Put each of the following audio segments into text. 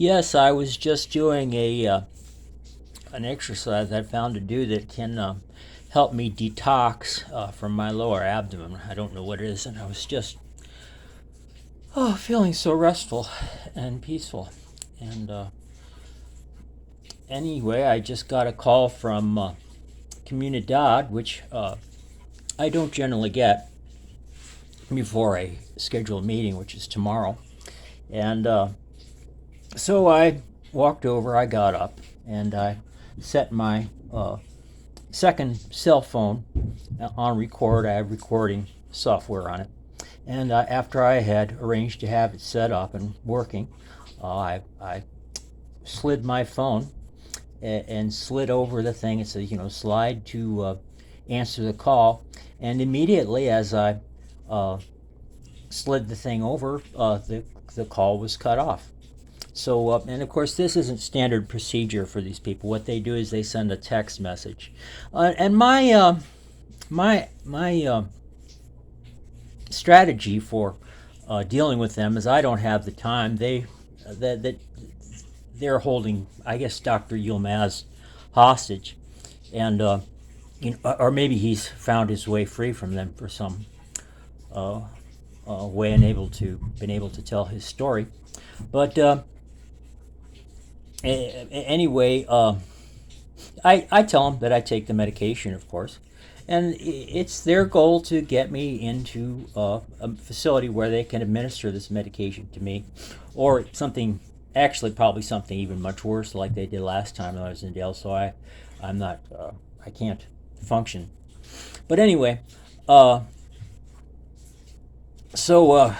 Yes, I was just doing a an exercise I found to do that can help me detox from my lower abdomen. I don't know what it is, and I was just feeling so restful and peaceful. And anyway, I just got a call from Comunidad, which I don't generally get before a scheduled meeting, which is tomorrow. And so I walked over, I got up, and I set my second cell phone on record. I have recording software on it. And after I had arranged to have it set up and working, I slid my phone and slid over the thing. It says, slide to answer the call. And immediately as I slid the thing over, the call was cut off. So, and of course, this isn't standard procedure for these people. What they do is they send a text message, and my strategy for dealing with them is I don't have the time. That they're holding, I guess, Dr. Yilmaz hostage, and or maybe he's found his way free from them for some way and been able to tell his story, but. Anyway, I tell them that I take the medication, of course, and it's their goal to get me into a facility where they can administer this medication to me, or something. Actually, probably something even much worse, like they did last time I was in jail. So I'm not, I can't function. But anyway, so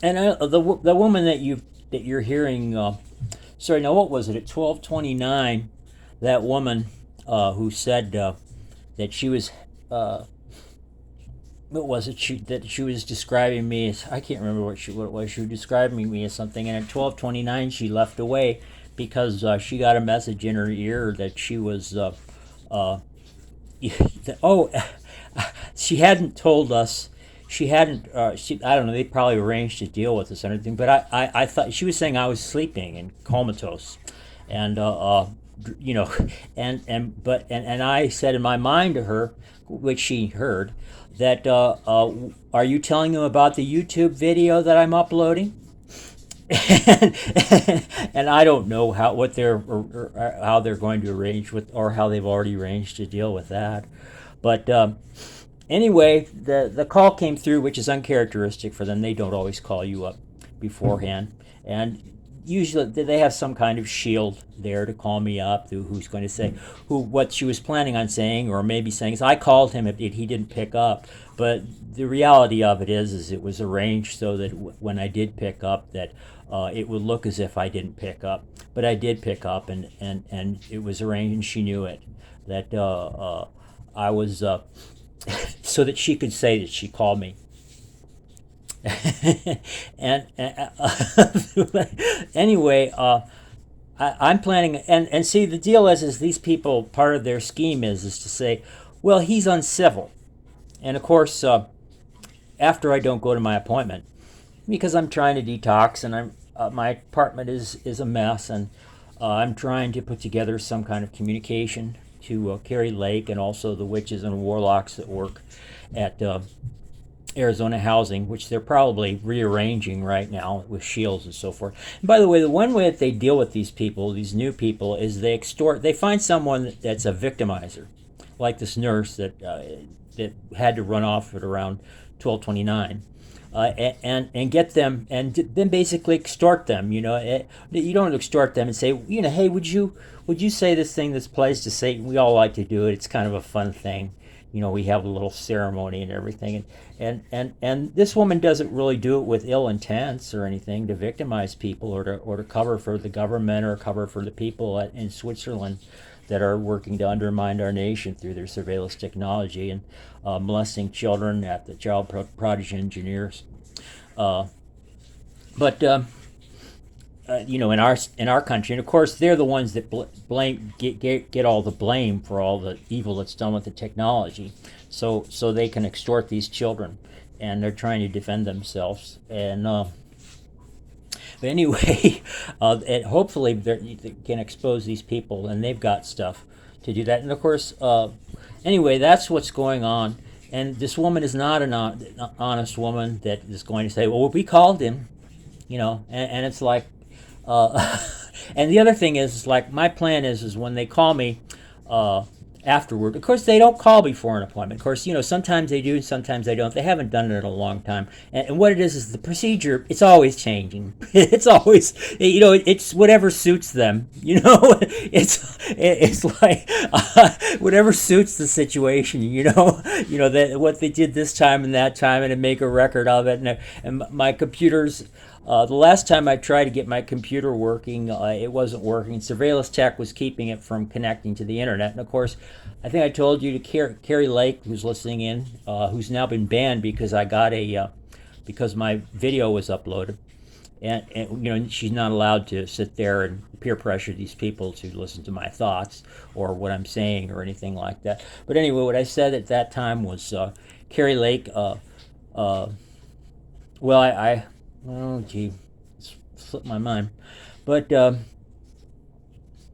and the woman that you're hearing. Sorry, now what was it at 12:29? That woman who said that she was what was it? That she was describing me as, I can't remember what it was. She was describing me as something, and at 12:29 she left away because she got a message in her ear that she was oh, she hadn't told us. She hadn't. I don't know. They probably arranged to deal with this or anything. But I thought she was saying I was sleeping and comatose, and you know, and I said in my mind to her, which she heard, that are you telling them about the YouTube video that I'm uploading? and, and I don't know how they're going to arrange with, or how they've already arranged to deal with that. But anyway, the call came through, which is uncharacteristic for them. They don't always call you up beforehand, and usually they have some kind of shield there to call me up, who's going to say what she was planning on saying, or maybe saying, I called him if he didn't pick up. But the reality of it is it was arranged so that when I did pick up, that it would look as if I didn't pick up, but I did pick up, and it was arranged, and she knew it, that I was so that she could say that she called me. and anyway, I'm planning, and see, the deal is these people, part of their scheme is to say, well, he's uncivil, and of course, after I don't go to my appointment because I'm trying to detox, and my apartment is a mess, and I'm trying to put together some kind of communication to Carrie Lake and also the witches and warlocks that work at Arizona Housing, which they're probably rearranging right now with shields and so forth. And by the way, the one way that they deal with these people, these new people, is they find someone that's a victimizer, like this nurse that had to run off at around 12:29. And get them, and then basically extort them. You don't extort them and say, hey, would you say this place to Satan? We all like to do it. It's kind of a fun thing. We have a little ceremony and everything. And this woman doesn't really do it with ill intents or anything to victimize people, or to cover for the government, or cover for the people in Switzerland that are working to undermine our nation through their surveillance technology and molesting children at the child prodigy engineers. But in our country, and of course they're the ones that get all the blame for all the evil that's done with the technology, so they can extort these children, and they're trying to defend themselves. And But anyway, and hopefully they can expose these people, and they've got stuff to do that. And of course, anyway, that's what's going on. And this woman is not an honest woman that is going to say, "Well, we called him," and it's like, uh, and the other thing is like my plan is when they call me, uh, afterward. Of course, they don't call before an appointment. Of course, sometimes they do, sometimes they don't. They haven't done it in a long time. And what it is the procedure. It's always changing. It's always, it's whatever suits them. It's like whatever suits the situation. That what they did this time and that time, and to make a record of it. And my computers. The last time I tried to get my computer working, it wasn't working. Surveillance Tech was keeping it from connecting to the internet. And of course, I think I told you to Carrie Lake, who's listening in, who's now been banned because I got because my video was uploaded. And she's not allowed to sit there and peer pressure these people to listen to my thoughts or what I'm saying or anything like that. But anyway, what I said at that time was Carrie Lake. Well, oh gee, it's slipped my mind. But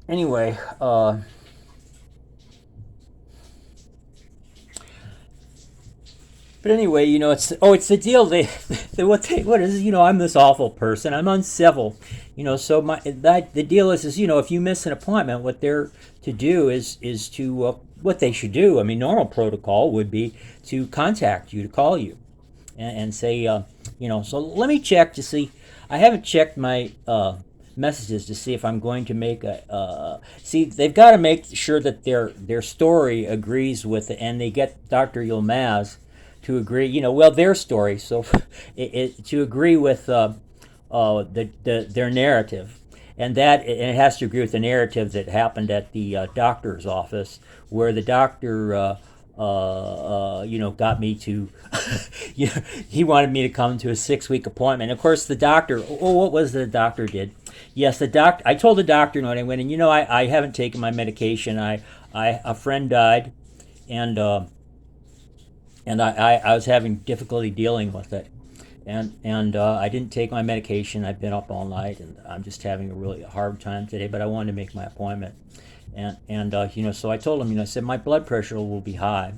anyway, it's the deal. What is I'm this awful person. I'm uncivil. So the deal is if you miss an appointment, what they're to do is to what they should do. I mean, normal protocol would be to contact you, to call you, and say, So let me check to see. I haven't checked my messages to see if I'm going to make see, they've got to make sure that their story agrees with it, and they get Dr. Yilmaz to agree. Their story. So to agree with their narrative. And it has to agree with the narrative that happened at the doctor's office, where the doctor got me to, he wanted me to come to a 6-week appointment. Of course, the doctor, what was the doctor did? Yes, I told the doctor when I went in, I haven't taken my medication. A friend died, and I was having difficulty dealing with it. And I didn't take my medication. I've been up all night, and I'm just having a really hard time today, but I wanted to make my appointment. And so I told him, I said my blood pressure will be high,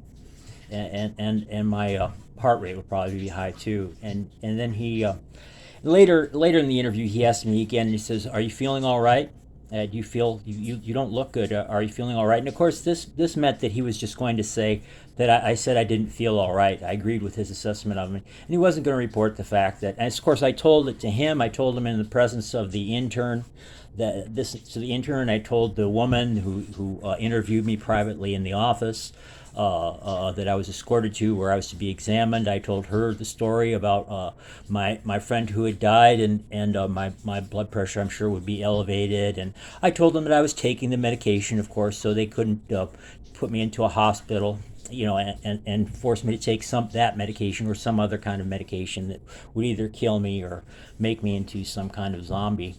and my heart rate will probably be high too. And then he later in the interview he asked me again, and he says, "Are you feeling all right? Do you feel you don't look good? Are you feeling all right?" And of course, this meant that he was just going to say that I said I didn't feel all right. I agreed with his assessment of me, and he wasn't going to report the fact that. And of course, I told it to him. I told him in the presence of the intern. To the intern, I told the woman who interviewed me privately in the office that I was escorted to where I was to be examined. I told her the story about my friend who had died, and my blood pressure, I'm sure, would be elevated. And I told them that I was taking the medication, of course, so they couldn't put me into a hospital, and force me to take that medication or some other kind of medication that would either kill me or make me into some kind of zombie.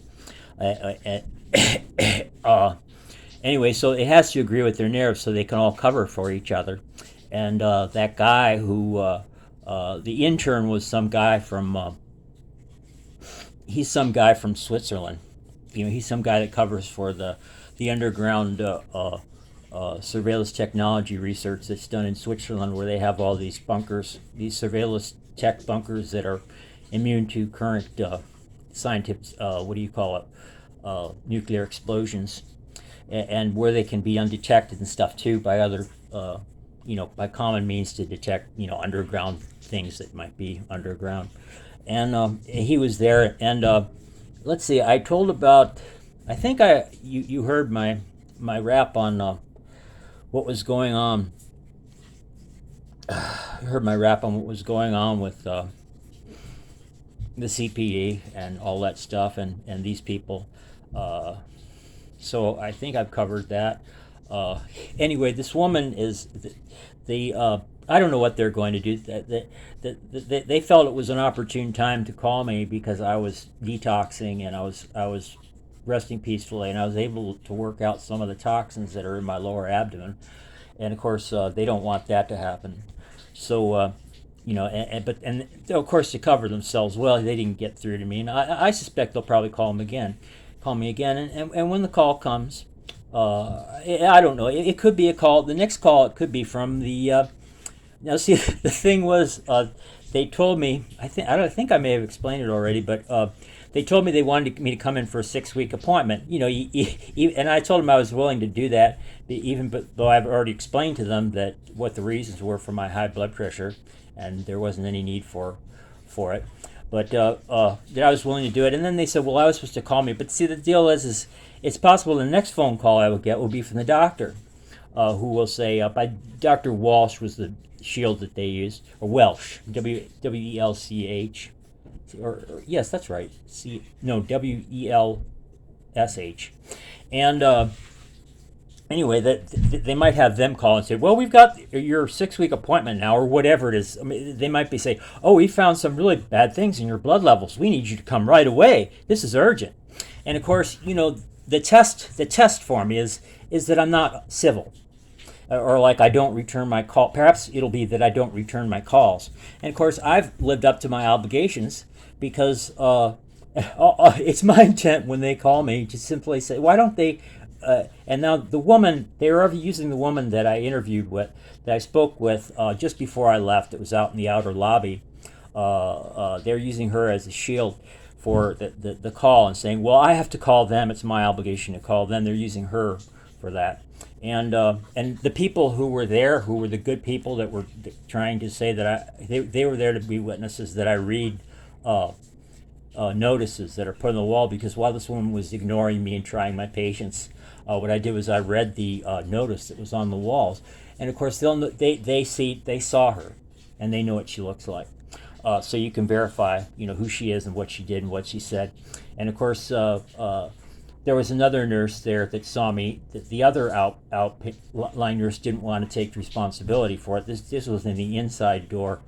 Anyway, so it has to agree with their narrative so they can all cover for each other. And that guy the intern was some guy from, he's some guy from Switzerland. He's some guy that covers for the underground surveillance technology research that's done in Switzerland, where they have all these bunkers, these surveillance tech bunkers that are immune to current scientific, nuclear explosions, and where they can be undetected and stuff too by other, by common means to detect, underground things that might be underground. And he was there, and let's see, I told about, I think you heard my rap on what was going on. You heard my rap on what was going on with the CPD and all that stuff, and these people. So I think I've covered that. Anyway, this woman is I don't know what they're going to do. They felt it was an opportune time to call me because I was detoxing, and I was resting peacefully, and I was able to work out some of the toxins that are in my lower abdomen. And of course, they don't want that to happen. So and of course to cover themselves, well, they didn't get through to me, and I suspect they'll probably call me again, and when the call comes, I don't know. It could be a call. The next call, it could be from the. Now, see, the thing was, they told me. I think I may have explained it already, but they told me they wanted me to come in for a 6-week appointment. And I told them I was willing to do that, though I've already explained to them that what the reasons were for my high blood pressure, and there wasn't any need for it. But that I was willing to do it. And then they said, well, I was supposed to call me. But see, the deal is it's possible the next phone call I will get will be from the doctor, who will say, by Dr. Walsh was the shield that they used, or Welsh, Welch, or yes, that's right. Welsh. And anyway, that they might have them call and say, well, we've got your 6-week appointment now, or whatever it is. I mean, they might be saying, oh, we found some really bad things in your blood levels. We need you to come right away. This is urgent. And of course, the test for me is that I'm not civil, or like I don't return my call. Perhaps it'll be that I don't return my calls. And of course, I've lived up to my obligations because it's my intent when they call me to simply say, why don't they? And now the woman, they were using the woman that I interviewed with, that I spoke with just before I left. It was out in the outer lobby. They're using her as a shield for the call and saying, well, I have to call them. It's my obligation to call them. They're using her for that. And the people who were there, who were the good people that were trying to say that they were there to be witnesses that I read notices that are put on the wall, because while this woman was ignoring me and trying my patience, what I did was I read the notice that was on the walls, and of course they saw her, and they know what she looks like, so you can verify who she is and what she did and what she said, and of course there was another nurse there that saw me. The other outline nurse didn't want to take responsibility for it. This was in the inside door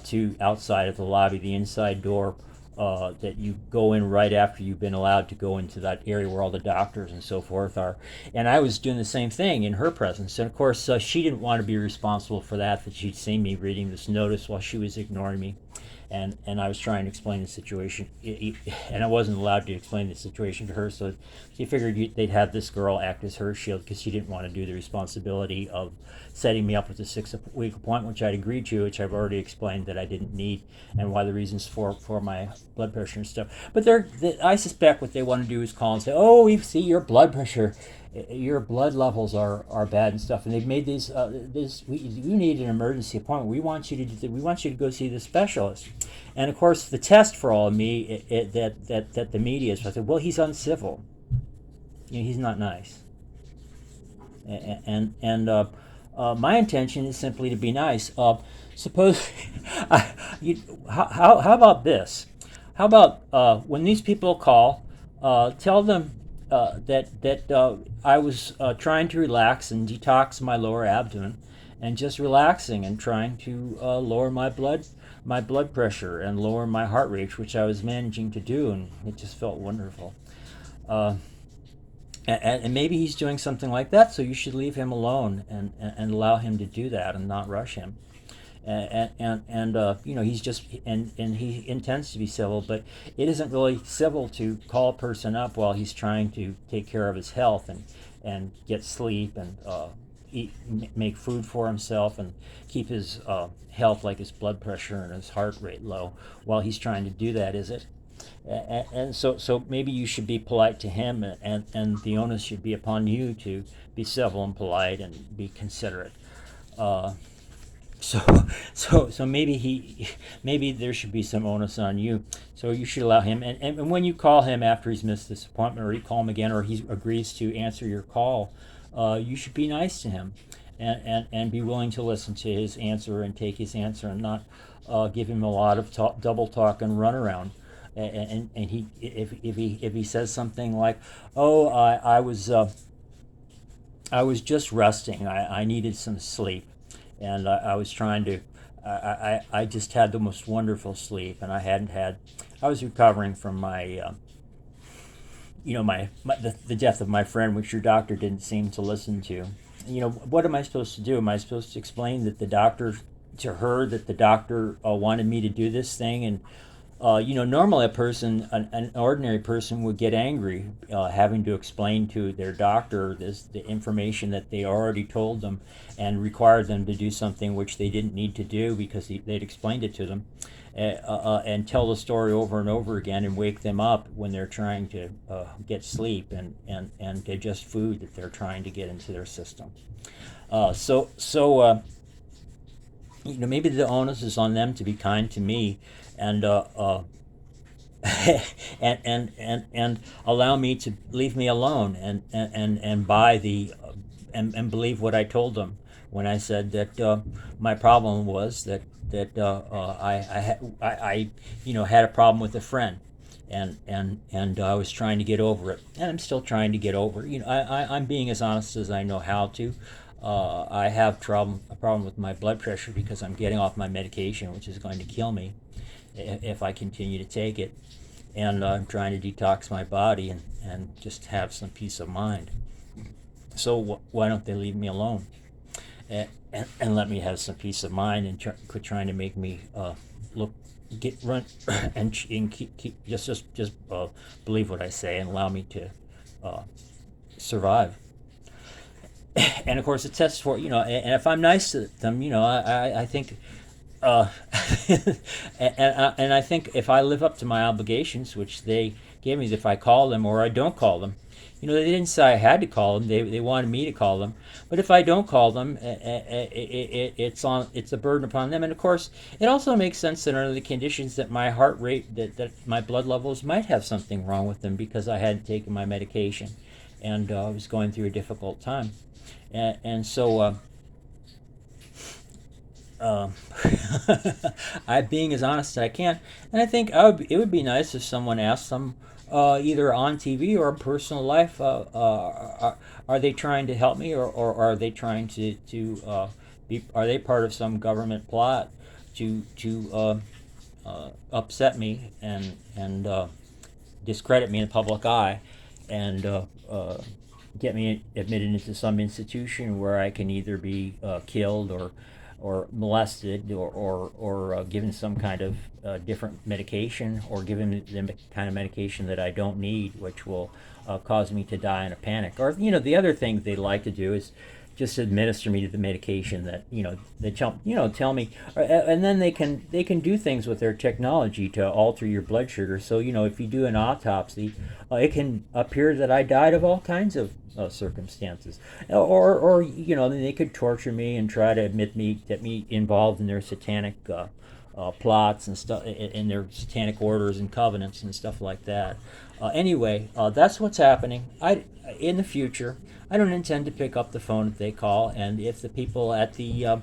to outside of the lobby, the inside door that you go in right after you've been allowed to go into that area where all the doctors and so forth are. And I was doing the same thing in her presence. And of course, she didn't want to be responsible for that she'd seen me reading this notice while she was ignoring me. And I was trying to explain the situation, and I wasn't allowed to explain the situation to her, so she figured they'd have this girl act as her shield because she didn't want to do the responsibility of setting me up with a 6-week appointment, which I'd agreed to, which I've already explained that I didn't need, and why the reasons for my blood pressure and stuff. But I suspect what they want to do is call and say, oh, we see your blood pressure, your blood levels are bad and stuff, and they've made these. We need an emergency appointment. We want you to go see the specialist. And of course, the test for all of me that the media is. I said, well, he's uncivil. He's not nice. And my intention is simply to be nice. Suppose, how about this? How about when these people call, tell them that I was trying to relax and detox my lower abdomen, and just relaxing and trying to lower my blood pressure and lower my heart rate, which I was managing to do, and it just felt wonderful. And maybe he's doing something like that, so you should leave him alone and allow him to do that and not rush him. He's just and he intends to be civil, but it isn't really civil to call a person up while he's trying to take care of his health and get sleep and make food for himself and keep his health, like his blood pressure and his heart rate, low while he's trying to do that, is it? And so maybe you should be polite to him, and the onus should be upon you to be civil and polite and be considerate. So maybe there should be some onus on you. So you should allow him, and when you call him after he's missed this appointment, or you call him again, or he agrees to answer your call, you should be nice to him, and be willing to listen to his answer and take his answer, and not give him a lot of double talk and runaround. And if he says something like, "Oh, I was just resting. I needed some sleep, and I was trying to. I just had the most wonderful sleep, and I was recovering from my." The death of my friend, which your doctor didn't seem to listen to. What am I supposed to do? Am I supposed to explain that the doctor to her that the doctor wanted me to do this thing, and normally a person, an ordinary person, would get angry having to explain to their doctor the information that they already told them and required them to do something which they didn't need to do because they'd explained it to them, and tell the story over and over again and wake them up when they're trying to get sleep and digest food that they're trying to get into their system. Maybe the onus is on them to be kind to me and and allow me to leave me alone and buy and believe what I told them when I said that my problem was that I had a problem with a friend, and I was trying to get over it, and I'm still trying to get over it. I'm being as honest as I know how to. I have a problem with my blood pressure because I'm getting off my medication, which is going to kill me if I continue to take it. And I'm trying to detox my body and just have some peace of mind. So why don't they leave me alone and let me have some peace of mind and quit trying to make me run and keep just believe what I say and allow me to survive. And of course, it tests for and if I'm nice to them, I think, and I think if I live up to my obligations, which they gave me, if I call them or I don't call them, they didn't say I had to call them. They wanted me to call them, but if I don't call them, it's a burden upon them. And of course, it also makes sense that under the conditions that my heart rate, that my blood levels might have something wrong with them because I hadn't taken my medication, and I was going through a difficult time. And so I'm being as honest as I can, and I think it would be nice if someone asked them, either on TV or in personal life, are they trying to help me, or are they trying to are they part of some government plot to upset me and discredit me in the public eye, and get me admitted into some institution where I can either be killed or molested or given some kind of different medication, or given the kind of medication that I don't need, which will cause me to die in a panic. Or the other thing they like to do is just administer me to the medication that they tell me, and then they can do things with their technology to alter your blood sugar. So if you do an autopsy, it can appear that I died of all kinds of circumstances, or they could torture me and try to get me involved in their satanic plots and stuff, in their satanic orders and covenants and stuff like that. Anyway, that's what's happening. In the future, I don't intend to pick up the phone if they call, and if the people at the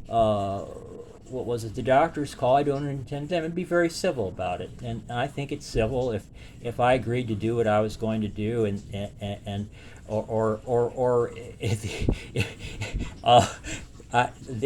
the doctor's call, I don't intend them, and be very civil about it. And I think it's civil if I agreed to do what I was going to do, and or if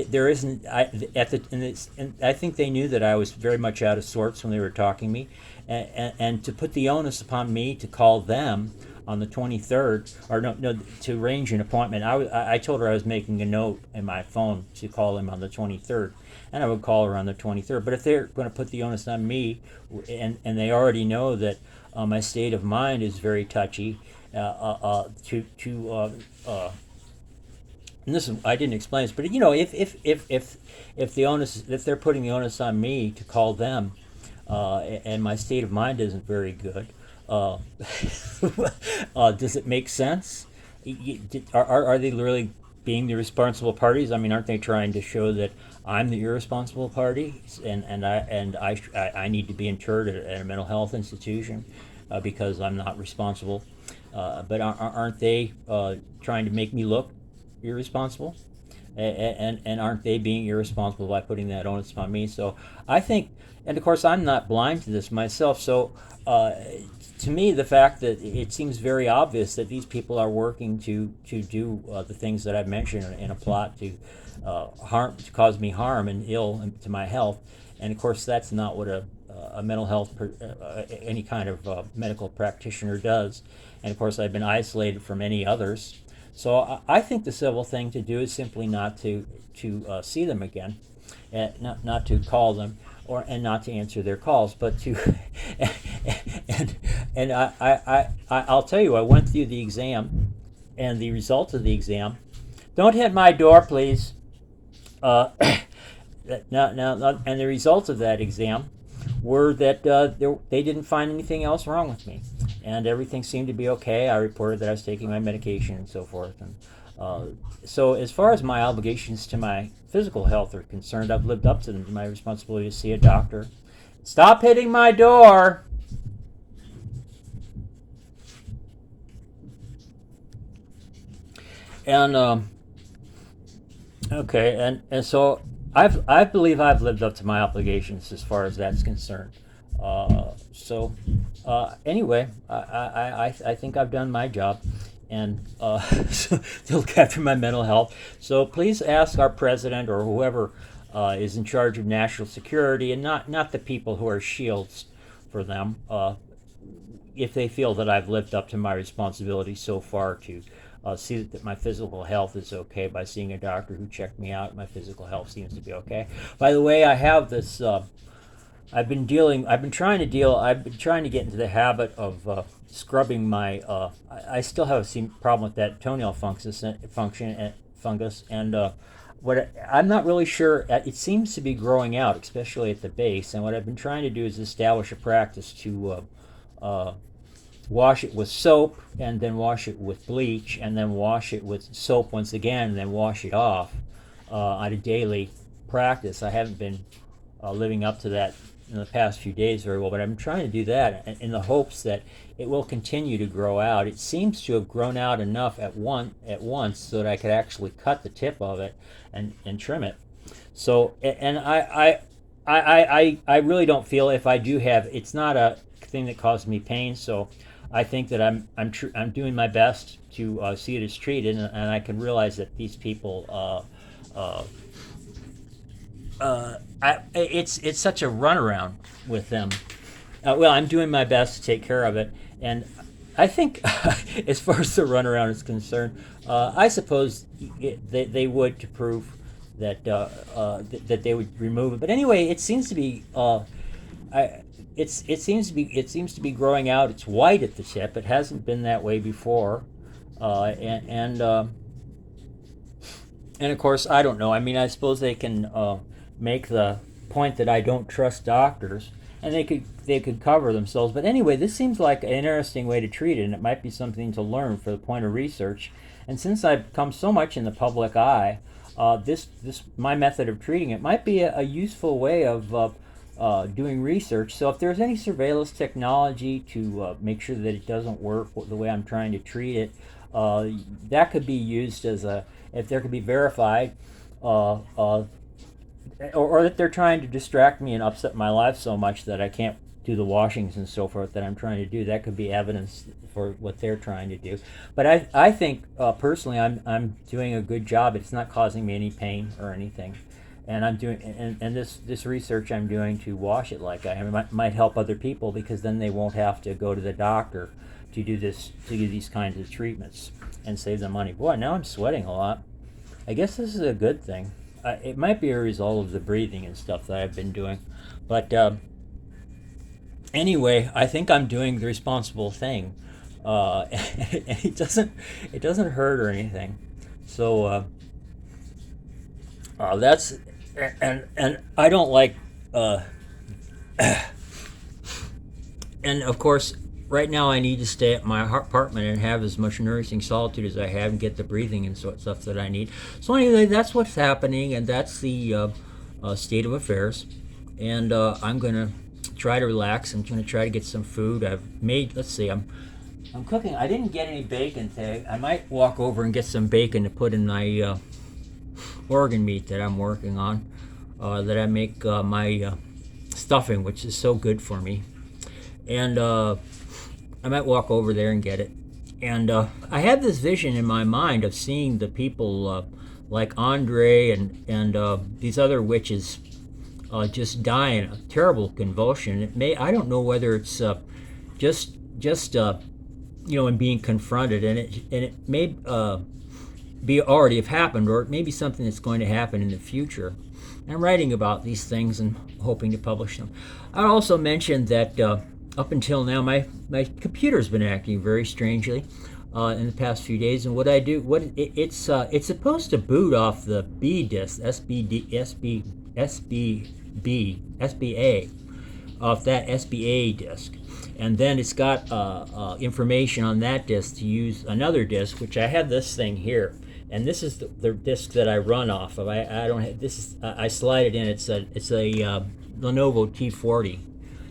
there isn't and I think they knew that I was very much out of sorts when they were talking to me, and to put the onus upon me to call them on the 23rd, or no, to arrange an appointment. I told her I was making a note in my phone to call him on the 23rd, and I would call her on the 23rd. But if they're going to put the onus on me, and they already know that my state of mind is very touchy, and this is, I didn't explain this, but if the onus, if they're putting the onus on me to call them, and my state of mind isn't very good, does it make sense? Are they really being the responsible parties? I mean, aren't they trying to show that I'm the irresponsible party, and I need to be interred at a mental health institution because I'm not responsible? But aren't they trying to make me look irresponsible? And aren't they being irresponsible by putting that onus on me? So I think, and of course I'm not blind to this myself, so to me the fact that it seems very obvious that these people are working to do the things that I've mentioned in a plot to cause me harm and ill to my health, and of course that's not what a mental health any kind of medical practitioner does, and of course I've been isolated from any others. So I think the civil thing to do is simply not to see them again, not to call them and not to answer their calls, but to and I'll tell you, I went through the exam, and the results of the exam. Don't hit my door, please. Uh, and the results of that exam were that they didn't find anything else wrong with me, and everything seemed to be okay. I reported that I was taking my medication and so forth, and so as far as my obligations to my physical health are concerned, I've lived up to them, my responsibility to see a doctor. Stop hitting my door. And okay, and so I believe I've lived up to my obligations as far as that's concerned. So anyway, I think I've done my job, and so, to look after my mental health. So please ask our president or whoever is in charge of national security, and not the people who are shields for them, if they feel that I've lived up to my responsibility so far to see that my physical health is okay by seeing a doctor who checked me out. My physical health seems to be okay. By the way, I have this. I've been trying to get into the habit of scrubbing my. I still have a problem with that toenail fungus, and I'm not really sure. It seems to be growing out, especially at the base. And what I've been trying to do is establish a practice to wash it with soap, and then wash it with bleach, and then wash it with soap once again, and then wash it off on a daily practice. I haven't been living up to that in the past few days very well, but I'm trying to do that in the hopes that it will continue to grow out. It seems to have grown out enough at once so that I could actually cut the tip of it and trim it. So, and I really don't feel, if I do have, it's not a thing that causes me pain. So I think that I'm doing my best to see it as treated, and I can realize that these people. It's such a runaround with them. Well, I'm doing my best to take care of it, and I think, as far as the runaround is concerned, I suppose they would, to prove that that they would remove it. But anyway, it seems to be. It seems to be growing out. It's white at the tip. It hasn't been that way before, and of course, I don't know. I mean, I suppose they can make the point that I don't trust doctors, and they could cover themselves. But anyway, this seems like an interesting way to treat it, and it might be something to learn for the point of research. And since I've come so much in the public eye, this my method of treating it might be a useful way of doing research. So if there's any surveillance technology to make sure that it doesn't work the way I'm trying to treat it, that could be used as if there could be verified, or that they're trying to distract me and upset my life so much that I can't do the washings and so forth that I'm trying to do. That could be evidence for what they're trying to do. But I think personally I'm doing a good job. It's not causing me any pain or anything. And I'm doing, and this research I'm doing to wash it like I am might help other people, because then they won't have to go to the doctor to do these kinds of treatments and save them money. Boy, now I'm sweating a lot. I guess this is a good thing. It might be a result of the breathing and stuff that I've been doing, but anyway, I think I'm doing the responsible thing, and it doesn't hurt or anything. So that's and I don't like and of course right now I need to stay at my apartment and have as much nourishing solitude as I have and get the breathing and stuff that I need. So anyway, that's what's happening, and that's the state of affairs. And I'm gonna try to relax. I'm gonna try to get some food. I've made. Let's see. I'm cooking. I didn't get any bacon today. I might walk over and get some bacon to put in my organ meat that I'm working on. That I make my stuffing, which is so good for me. And I might walk over there and get it. And I had this vision in my mind of seeing the people like Andre and these other witches just die in a terrible convulsion. I don't know whether it's just in being confronted, and it may be already have happened, or it may be something that's going to happen in the future. I'm writing about these things and hoping to publish them. I also mentioned that up until now, my computer's been acting very strangely in the past few days. And what I do, it's supposed to boot off the B disk, SBA, off that SBA disk, and then it's got information on that disk to use another disk, which I have this thing here, and this is the disk that I run off of. I don't have this. I slide it in. It's a Lenovo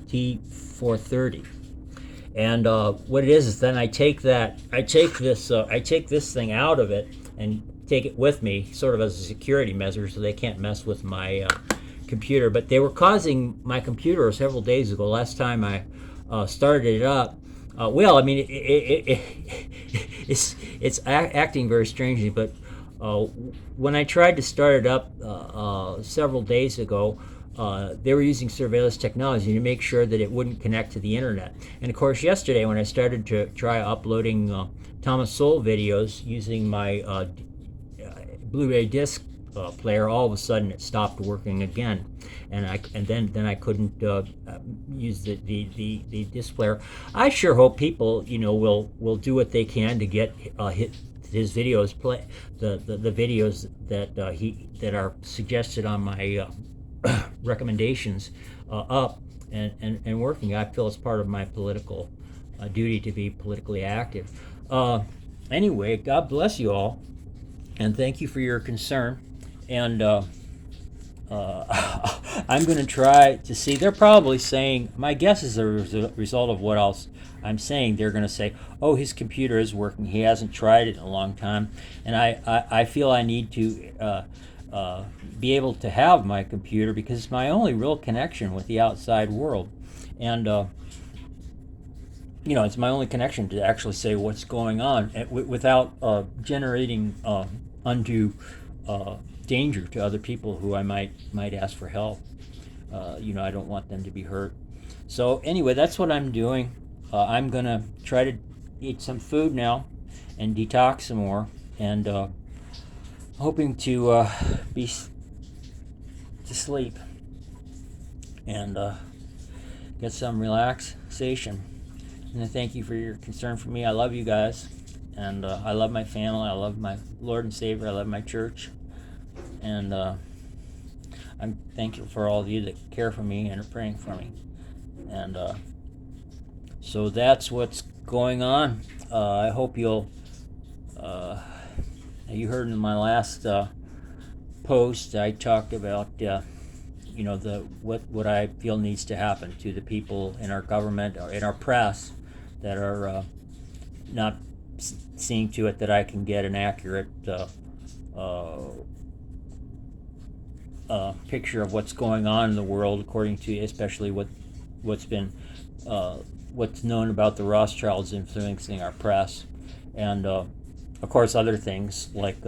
T430, and what it is then I take this thing out of it and take it with me, sort of as a security measure, so they can't mess with my computer. But they were causing my computer several days ago. Last time I started it up, well, I mean, it's acting very strangely. But when I tried to start it up several days ago, they were using surveillance technology to make sure that it wouldn't connect to the internet. And of course, yesterday when I started to try uploading Thomas Sowell videos using my Blu-ray disc player, all of a sudden it stopped working again, and then I couldn't use the disc player. I sure hope people will do what they can to get his videos play the videos that are suggested on my recommendations up and working. I feel it's part of my political duty to be politically active. Anyway, God bless you all, and thank you for your concern. And I'm going to try to see. They're probably saying, my guess is as a result of what else I'm saying, they're going to say, oh, his computer is working. He hasn't tried it in a long time. And I feel I need to be able to have my computer because it's my only real connection with the outside world. And, it's my only connection to actually say what's going on without generating undue danger to other people who I might ask for help. I don't want them to be hurt. So anyway, that's what I'm doing. I'm gonna try to eat some food now and detox some more, and hoping to be to sleep and get some relaxation. And I thank you for your concern for me. I love you guys, and I love my family. I love my Lord and Savior. I love my church. And I'm thankful for all of you that care for me and are praying for me. And so that's what's going on. I hope you'll. You heard in my last post, I talked about what I feel needs to happen to the people in our government or in our press that are not seeing to it that I can get an accurate picture of what's going on in the world, according to especially what's known about the Rothschilds influencing our press, and of course other things like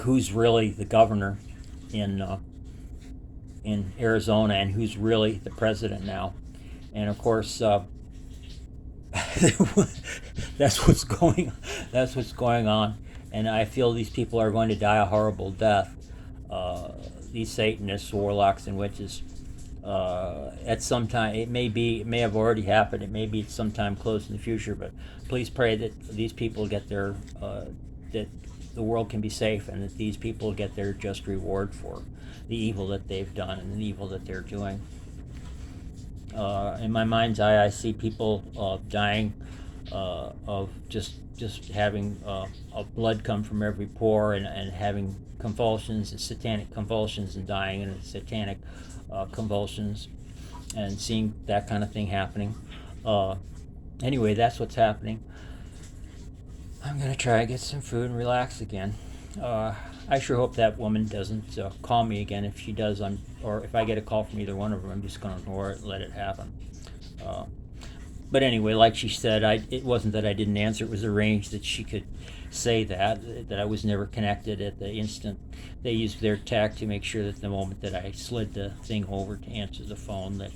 who's really the governor in Arizona and who's really the president now, and of course that's what's going on. And I feel these people are going to die a horrible death. These Satanists, warlocks, and witches. At some time, it may have already happened. It may be sometime close in the future. But please pray that these people get that the world can be safe, and that these people get their just reward for the evil that they've done and the evil that they're doing. In my mind's eye, I see people dying of just having blood come from every pore and having convulsions and satanic convulsions and dying in satanic convulsions and seeing that kind of thing happening. Anyway, that's what's happening. I'm going to try to get some food and relax again. I sure hope that woman doesn't call me again. If she does, or if I get a call from either one of them, I'm just going to ignore it and let it happen. But anyway, like she said, it wasn't that I didn't answer. It was arranged that she could say that I was never connected at the instant. They used their tech to make sure that the moment that I slid the thing over to answer the phone, that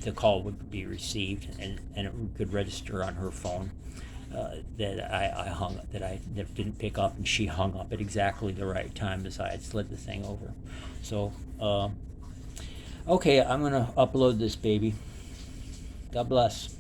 the call would be received and it could register on her phone. that I didn't pick up, and she hung up at exactly the right time as I had slid the thing over. So, okay, I'm gonna upload this baby. God bless.